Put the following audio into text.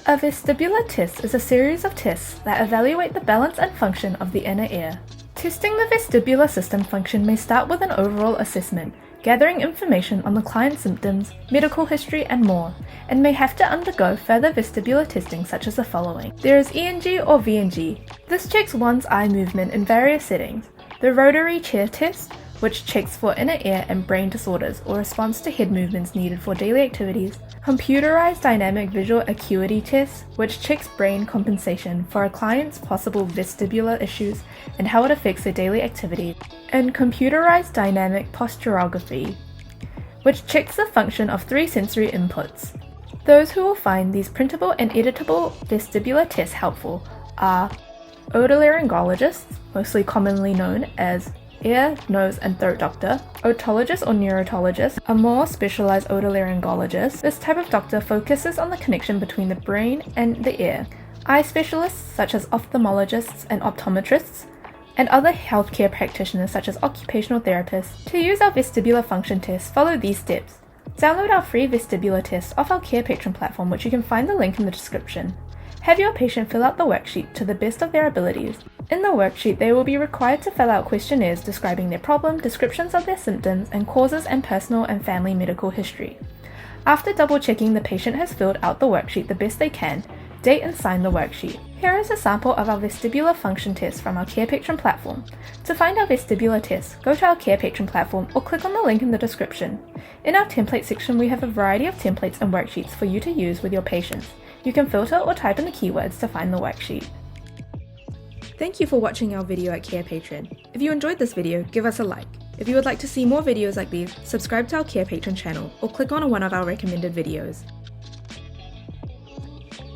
A vestibular test is a series of tests that evaluate the balance and function of the inner ear. Testing the vestibular system function may start with an overall assessment, gathering information on the client's symptoms, medical history, and more, and may have to undergo further vestibular testing such as the following. There is ENG or VNG. This checks one's eye movement in various settings. The rotary chair test, which checks for inner ear and brain disorders or responds to head movements needed for daily activities. Computerized dynamic visual acuity test, which checks brain compensation for a client's possible vestibular issues and how it affects their daily activities. And computerized dynamic posturography, which checks the function of 3 sensory inputs. Those who will find these printable and editable vestibular tests helpful are otolaryngologists, mostly commonly known as ear, nose, and throat doctor, otologists or neurotologists, a more specialized otolaryngologist. This type of doctor focuses on the connection between the brain and the ear. Eye specialists such as ophthalmologists and optometrists, and other healthcare practitioners such as occupational therapists. To use our vestibular function test, follow these steps. Download our free vestibular test off our Carepatron platform, which you can find the link in the description. Have your patient fill out the worksheet to the best of their abilities. In the worksheet, they will be required to fill out questionnaires describing their problem, descriptions of their symptoms, and causes, and personal and family medical history. After double checking the patient has filled out the worksheet the best they can, date and sign the worksheet. Here is a sample of our vestibular function test from our Carepatron platform. To find our vestibular test, go to our Carepatron platform or click on the link in the description. In our template section, we have a variety of templates and worksheets for you to use with your patients. You can filter or type in the keywords to find the worksheet. Thank you for watching our video at Carepatron. If you enjoyed this video, give us a like. If you would like to see more videos like these, subscribe to our Carepatron channel or click on one of our recommended videos.